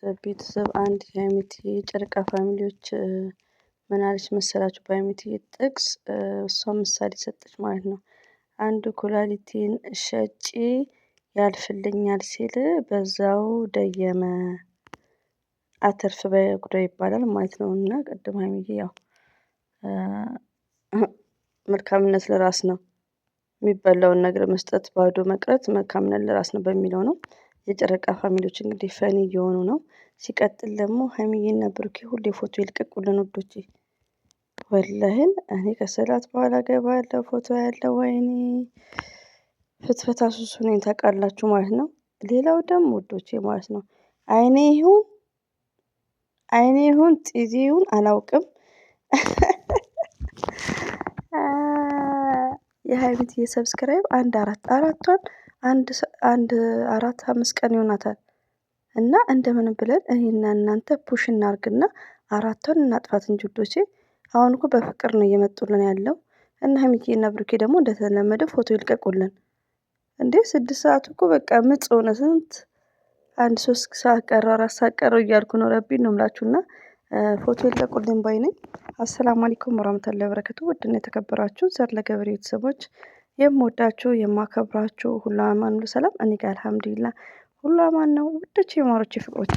ቤተሰብ አንድ የሀይሚቲ ጨረቃ ፋሚሊዎች ምን አለች መሰላችሁ? በሀይሚቲ ጥቅስ እሷ ምሳሌ ሰጠች ማለት ነው። አንዱ ኩላሊቴን ሸጬ ያልፍልኛል ሲል በዛው ደየመ አተርፍ በጉዳይ ይባላል ማለት ነው። እና ቅድም ሀይሚዬ ያው መልካምነት ለራስ ነው የሚበላውን ነገር መስጠት ባዶ መቅረት መልካምነት ለራስ ነው በሚለው ነው። የጨረቃ ፋሚሊዎች እንግዲህ ፈኒ እየሆኑ ነው። ሲቀጥል ደግሞ ሀይሚዬና ብሩኬ ሁሌ ፎቶ ይልቀቁልን ውዶቼ። ወላሂን እኔ ከሰላት በኋላ ገባለሁ ፎቶ ያለው ወይኔ ፍትፈታ ሱሱ ነኝ ታውቃላችሁ ማለት ነው። ሌላው ደግሞ ውዶቼ ማለት ነው አይኔ ይሁን ጢዜ ይሁን አላውቅም። የሀይሚትዬ ሰብስክራይብ አራቷን አንድ አራት አምስት ቀን ይሆናታል። እና እንደምንም ብለን እኔና እናንተ ፑሽ እናርግና አራቷን እናጥፋት እንጂ ውዶቼ። አሁን እኮ በፍቅር ነው እየመጡልን ያለው። እና ሀይሚዬና ብሩኬ ደግሞ እንደተለመደ ፎቶ ይልቀቁልን እንዴ! 6 ሰዓት እኮ በቃ ምጽ ሆነ። ስንት 3 ሰዓት ቀረው 4 ሰዓት ቀረው እያልኩ ነው። ረቢን ነው የምላችሁና ፎቶ ይልቀቁልን ባይ ነኝ። አሰላሙ አለይኩም ወራህመቱላሂ ወበረካቱ። ውድና የተከበራችሁ ዘር ለገበሬ ቤተሰቦች የምወዳችሁ የማከብራችሁ ሁሉ አማን ሁሉ ሰላም፣ እኔ ጋር አልሐምዱሊላህ ሁሉ አማን ነው። ውዶቼ ማሮቼ ፍቅሮቼ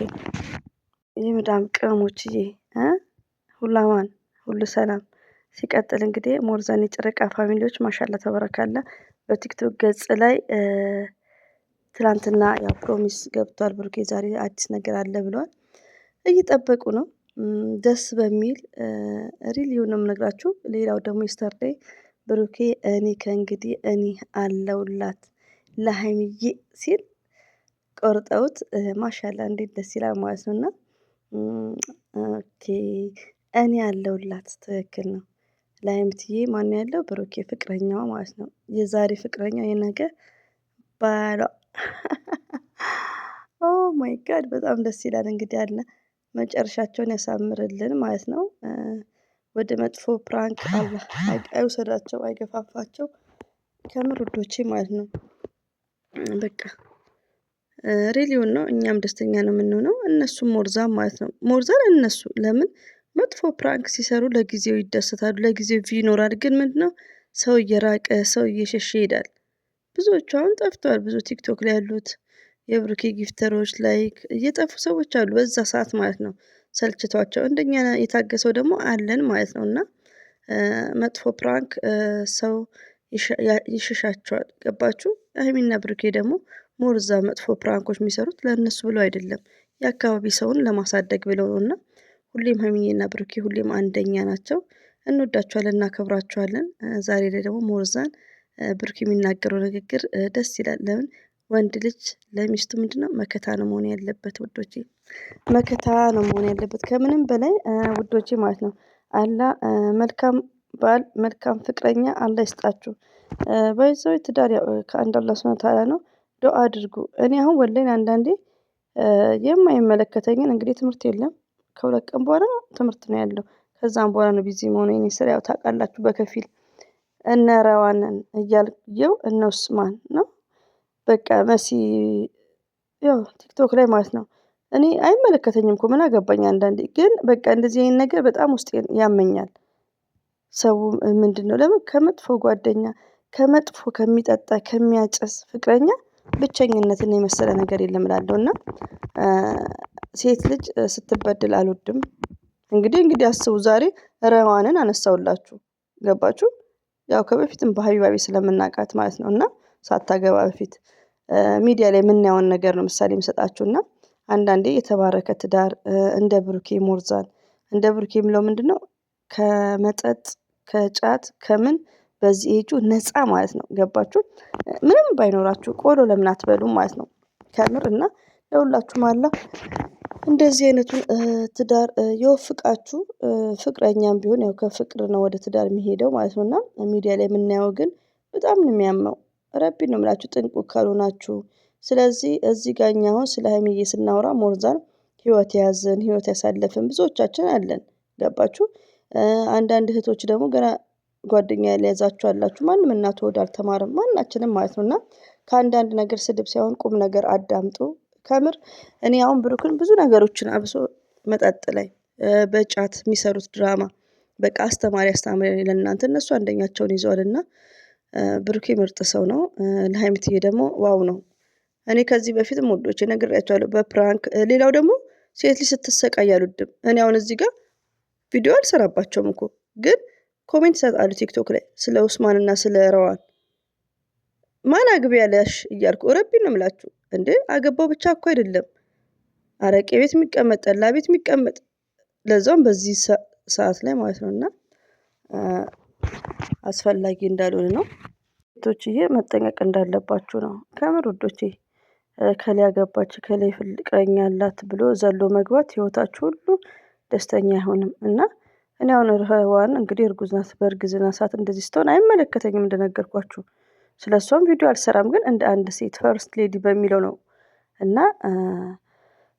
የመዳም ቅመሞችዬ ሁሉ አማን ሁሉ ሰላም። ሲቀጥል እንግዲህ ሞርዛን የጨረቃ ፋሚሊዎች ማሻላ ተበረካለ። በቲክቶክ ገጽ ላይ ትላንትና ያው ፕሮሚስ ገብቷል። ብሩኬ ዛሬ አዲስ ነገር አለ ብለዋል። እየጠበቁ ነው። ደስ በሚል ሪል ነው የምነግራችሁ። ሌላው ደግሞ የስተርዴይ ብሩኬ እኔ ከእንግዲህ እኔ አለውላት ለሀይሚዬ ሲል ቆርጠውት ማሻላ እንዴት ደስ ይላል ማለት ነው። እና ኦኬ እኔ አለውላት ትክክል ነው። ለሀይሚትዬ ማን ያለው ብሩኬ ፍቅረኛዋ ማለት ነው። የዛሬ ፍቅረኛው የነገ ባሏ ኦ ማይ ጋድ በጣም ደስ ይላል። እንግዲህ አለ መጨረሻቸውን ያሳምርልን ማለት ነው። ወደ መጥፎ ፕራንክ አላህ አይውሰዳቸው፣ አይገፋፋቸው ከምር ውዶቼ ማለት ነው። በቃ ሪሊውን ነው። እኛም ደስተኛ ነው የምንሆነው፣ እነሱም ሞርዛን ማለት ነው። ሞርዛን እነሱ ለምን መጥፎ ፕራንክ ሲሰሩ ለጊዜው ይደሰታሉ፣ ለጊዜው ቪው ይኖራል። ግን ምንድነው ሰው እየራቀ ሰው እየሸሸ ይሄዳል። ብዙዎቹ አሁን ጠፍተዋል። ብዙ ቲክቶክ ላይ ያሉት የብሩኬ ጊፍተሮች ላይክ እየጠፉ ሰዎች አሉ፣ በዛ ሰዓት ማለት ነው። ሰልችቷቸው እንደኛ የታገሰው ደግሞ አለን ማለት ነው። እና መጥፎ ፕራንክ ሰው ይሸሻቸዋል። ገባችሁ? ሀይሚና ብሩኬ ደግሞ ሞርዛ መጥፎ ፕራንኮች የሚሰሩት ለእነሱ ብለው አይደለም፣ የአካባቢ ሰውን ለማሳደግ ብለው ነው። እና ሁሌም ሀይሚዬና ብሩኬ ሁሌም አንደኛ ናቸው። እንወዳቸዋለን፣ እናከብራቸዋለን። ዛሬ ላይ ደግሞ ሞርዛን ብሩኬ የሚናገረው ንግግር ደስ ይላል። ለምን ወንድ ልጅ ለሚስቱ ምንድነው መከታ ነው መሆን ያለበት ውዶቼ፣ መከታ ነው መሆን ያለበት ከምንም በላይ ውዶቼ ማለት ነው። መልካም ባል መልካም ፍቅረኛ አላህ ይስጣችሁ። በዛው ትዳር ከአንድ አላህ ሱብሃነሁ ወተዓላ ነው። ዱአ አድርጉ። እኔ አሁን ወላሂ አንዳንዴ የማይመለከተኝን እንግዲህ ትምህርት የለም ከሁለት ቀን በኋላ ትምህርት ነው ያለው። ከዛም በኋላ ነው ቢዚ መሆኑ የኔ ስራ ያው ታውቃላችሁ በከፊል እነ ረዋንን እያልየው እነ ኡስማን ነው በቃ መሲ ያው ቲክቶክ ላይ ማለት ነው። እኔ አይመለከተኝም እኮ ምን አገባኝ። አንዳንዴ ግን በቃ እንደዚህ አይነት ነገር በጣም ውስጤን ያመኛል። ሰው ምንድነው ለምን ከመጥፎ ጓደኛ ከመጥፎ ከሚጠጣ ከሚያጨስ ፍቅረኛ ብቸኝነትን የመሰለ ነገር የለም እላለሁ። እና ሴት ልጅ ስትበድል አልወድም። እንግዲህ አስቡ ዛሬ ረዋንን አነሳውላችሁ ገባችሁ? ያው ከበፊትም በሀቢባቢ ስለምናውቃት ማለት ነው። እና ሳታገባ በፊት ሚዲያ ላይ የምናየውን ነገር ነው ምሳሌ የምሰጣችሁ። እና አንዳንዴ የተባረከ ትዳር እንደ ብሩኬ ሞርዛን እንደ ብሩኬ የምለው ምንድነው ከመጠጥ ከጫት ከምን በዚህ ኤጁ ነፃ ማለት ነው። ገባችሁ? ምንም ባይኖራችሁ ቆሎ ለምን አትበሉም ማለት ነው። ከምር እና ለሁላችሁም አላህ እንደዚህ አይነቱን ትዳር የወፍቃችሁ። ፍቅረኛም ቢሆን ያው ከፍቅር ነው ወደ ትዳር የሚሄደው ማለት ነው። እና ሚዲያ ላይ የምናየው ግን በጣም ነው የሚያመው። ረቢን ነው የምላችሁ ጥንቁቅ ካልሆናችሁ። ስለዚህ እዚህ ጋር እኛ አሁን ስለ ሀይሚዬ ስናወራ ሞርዛን ህይወት የያዝን ህይወት ያሳለፍን ብዙዎቻችን አለን። ገባችሁ? አንዳንድ እህቶች ደግሞ ገና ጓደኛ ያልያዛችሁ አላችሁ። ማንም እናቱ ወደ አልተማረም ማናችንም ማለት ነው። እና ከአንዳንድ ነገር ስድብ ሳይሆን ቁም ነገር አዳምጡ። ከምር እኔ አሁን ብሩክን ብዙ ነገሮችን አብሶ መጠጥ ላይ በጫት የሚሰሩት ድራማ በቃ አስተማሪ ለእናንተ እነሱ አንደኛቸውን ይዘዋልና ብሩኬ ምርጥ ሰው ነው። ለሀይሚትዬ ደግሞ ዋው ነው። እኔ ከዚህ በፊትም ወዶቼ ነግሬያቸዋለሁ በፕራንክ ሌላው ደግሞ ሴት ልጅ ስትሰቃይ አልወድም። እኔ አሁን እዚህ ጋር ቪዲዮ አልሰራባቸውም እኮ ግን ኮሜንት ይሰጣሉ ቲክቶክ ላይ ስለ ኡስማን እና ስለ ረዋን ማን አግቢ ያለሽ እያልኩ ረቢ ነው የምላችሁ። እንዴ አገባው ብቻ እኮ አይደለም አረቄ ቤት የሚቀመጥ ጠላ ቤት የሚቀመጥ ለዛውም በዚህ ሰዓት ላይ ማለት ነው። እና አስፈላጊ እንዳልሆነ ነው ቶችዬ መጠንቀቅ እንዳለባችሁ ነው። ከምር ውዶቼ ከላይ ያገባች ከላይ ፍቅረኛ አላት ብሎ ዘሎ መግባት ህይወታችሁ ሁሉ ደስተኛ አይሆንም። እና እኔ አሁን ረዋን እንግዲህ እርጉዝ ናት። በእርግዝና ሰዓት እንደዚህ ስትሆን አይመለከተኝም እንደነገርኳችሁ። ስለሷም ቪዲዮ አልሰራም፣ ግን እንደ አንድ ሴት ፈርስት ሌዲ በሚለው ነው። እና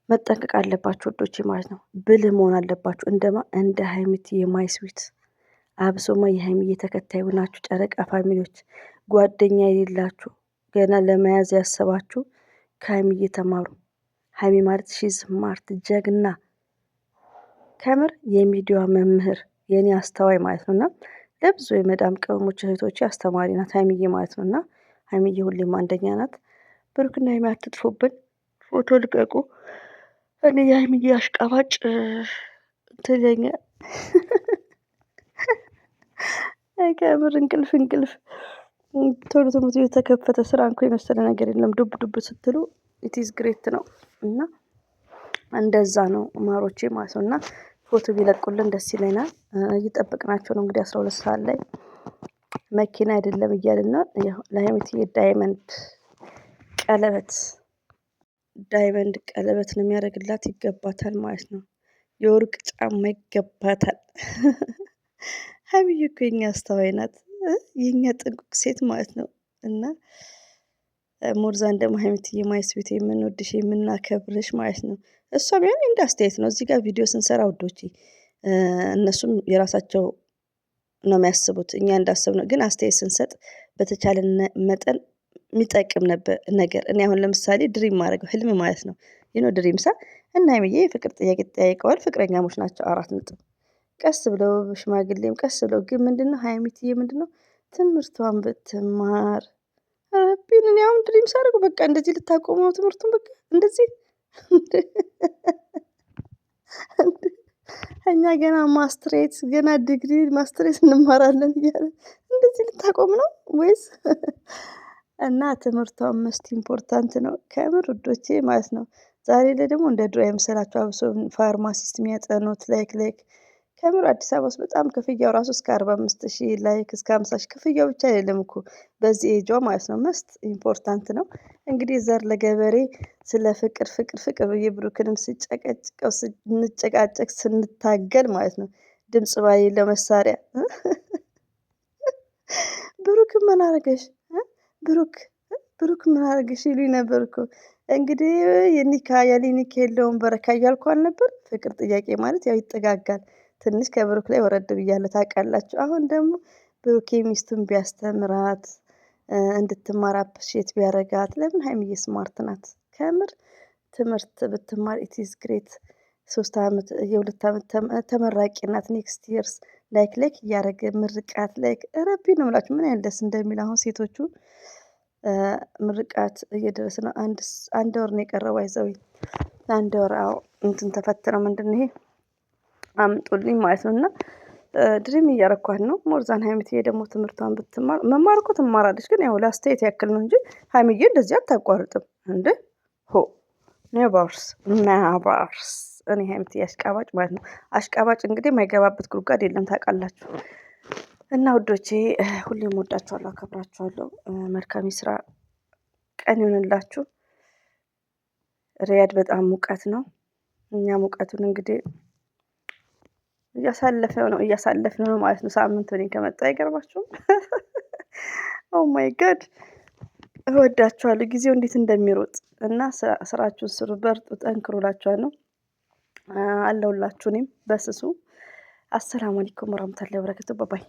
መጠንቀቅ አለባችሁ ወዶቼ ማለት ነው። ብልህ መሆን አለባችሁ እንደ ሀይሚት የማይ ስዊት አብሶማ የሀይሚዬ ተከታይ ሆናችሁ ጨረቃ ፋሚሊዎች ጓደኛ የሌላችሁ ገና ለመያዝ ያሰባችሁ ከሀይሚዬ ተማሩ። ሀይሚ ማለት ሺ ስማርት ጀግና ከምር የሚዲያዋ መምህር የኔ አስተዋይ ማለት ነው። እና ለብዙ የመዳም ቅመሞች እህቶች አስተማሪ ናት ሀይሚዬ ማለት ነው። እና ሀይሚዬ ሁሌም አንደኛ ናት። ብሩክና ሀይሚ አትጥፉብን፣ ፎቶ ልቀቁ። እኔ የሀይሚዬ አሽቃባጭ ትለኛ ከምር እንቅልፍ ቶሎ ትምህርት ቤት የተከፈተ ስራ እንኳ የመሰለ ነገር የለም። ዱብ ዱብ ስትሉ ኢትዝ ግሬት ነው። እና እንደዛ ነው ማሮቼ ማለት ነው። እና ፎቶ ቢለቁልን ደስ ይለናል። እየጠበቅናቸው ነው እንግዲህ 12 ሰዓት ላይ መኪና አይደለም እያልን ነው። ለሀይሚትዬ ዳይመንድ ቀለበት ነው የሚያደርግላት፣ ይገባታል ማለት ነው። የወርቅ ጫማ ይገባታል። ሀይሚዬ እኮ የኛ አስተዋይ ናት፣ የኛ ጥንቁቅ ሴት ማለት ነው። እና ሞርዛን ደግሞ ሀይሚትዬ ማይስ ቤት የምንወድሽ የምናከብርሽ ማለት ነው። እሷም ያን እንደ አስተያየት ነው። እዚህ ጋር ቪዲዮ ስንሰራ ውዶች እነሱም የራሳቸው ነው የሚያስቡት፣ እኛ እንዳሰብ ነው። ግን አስተያየት ስንሰጥ በተቻለ መጠን የሚጠቅም ነገር እኔ አሁን ለምሳሌ ድሪም ማድረገው ህልም ማለት ነው። ድሪም ሳ እና ሀይሚዬ የፍቅር ጥያቄ ተጠያይቀዋል። ፍቅረኛሞች ናቸው 4 ነጥብ። ቀስ ብለው ሽማግሌም ቀስ ብለው ግን ምንድነው ሀይሚትዬ ምንድነው ትምህርቷን ብትማር ረቢን እኔ አሁን ድሪም ሳደርገው በቃ እንደዚህ ልታቆመው ትምህርቱን በቃ እንደዚህ እኛ ገና ማስትሬት ገና ዲግሪ ማስትሬት እንማራለን እያለ እንደዚህ ልታቆም ነው ወይስ? እና ትምህርቷን መስት ኢምፖርታንት ነው ከምር ውዶቼ ማለት ነው። ዛሬ ላይ ደግሞ እንደ ድሮ የመሰላቸው አብሶ ፋርማሲስት የሚያጠኑት ላይክ ከምር አዲስ አበባ ውስጥ በጣም ክፍያው ራሱ እስከ 45,000 ላይክ እስከ 50,000 ክፍያው ብቻ አይደለም እኮ በዚህ ኤጇ ማለት ነው። መስት ኢምፖርታንት ነው። እንግዲህ ዘር ለገበሬ ስለ ፍቅር ብዬ ብሩክንም ስጨቀጭቀው ስንጨቃጨቅ ስንታገል ማለት ነው። ድምጽ ባሌለው መሳሪያ ብሩክ ምን አረገሽ? ብሩክ ምን አረገሽ ይሉኝ ነበር እኮ። እንግዲህ ያለ ኒካ የለውም በረካ እያልኩ አልነበር? ፍቅር ጥያቄ ማለት ያው ይጠጋጋል። ትንሽ ከብሩክ ላይ ወረድ ብያለሁ ታውቃላችሁ። አሁን ደግሞ ብሩኬ ሚስቱን ቢያስተምራት እንድትማር አፕሪሼት ቢያረጋት። ለምን ሀይሚዬ ስማርት ናት ከምር ትምህርት ብትማር ኢትዝ ግሬት። 3 ዓመት የ2 ዓመት ተመራቂ ናት። ኔክስት ይርስ ላይክ እያደረገ ምርቃት ላይክ ረቢ ነው የምላችሁ ምን ያህል ደስ እንደሚል። አሁን ሴቶቹ ምርቃት እየደረሰ ነው። አንድ ወር ነው የቀረው። አይዘዊ አንድ ወር እንትን ተፈትነው ምንድን ይሄ አምጡልኝ ማለት ነው። እና ድሪም እያረኳት ነው። ሞርዛን ሀይሚትዬ ደግሞ ትምህርቷን ብትማር መማር እኮ ትማራለች፣ ግን ያው ለአስተያየት ያክል ነው እንጂ ሀይሚዬ እንደዚህ አታቋርጥም እንዴ ኔቨርስ። እኔ ሀይሚትዬ አሽቃባጭ ማለት ነው። አሽቃባጭ እንግዲህ የማይገባበት ጉድጓድ የለም ታውቃላችሁ። እና ውዶቼ ሁሌም ወዳችኋለሁ፣ አከብራችኋለሁ። መልካም ስራ ቀን ይሆንላችሁ። ሪያድ በጣም ሙቀት ነው። እኛ ሙቀቱን እንግዲህ እያሳለፍነው ነው ማለት ነው። ሳምንት እኔ ከመጣ አይገርማችሁም? ኦ ማይ ጋድ እወዳችኋለሁ። ጊዜው እንዴት እንደሚሮጥ እና ስራችሁን ስሩ፣ በርቱ፣ ጠንክሩ እላችኋለሁ። አለሁላችሁ እኔም በስሱ። አሰላሙ አለይኩም ወራህመቱላሂ ወበረካቱ። ባባይ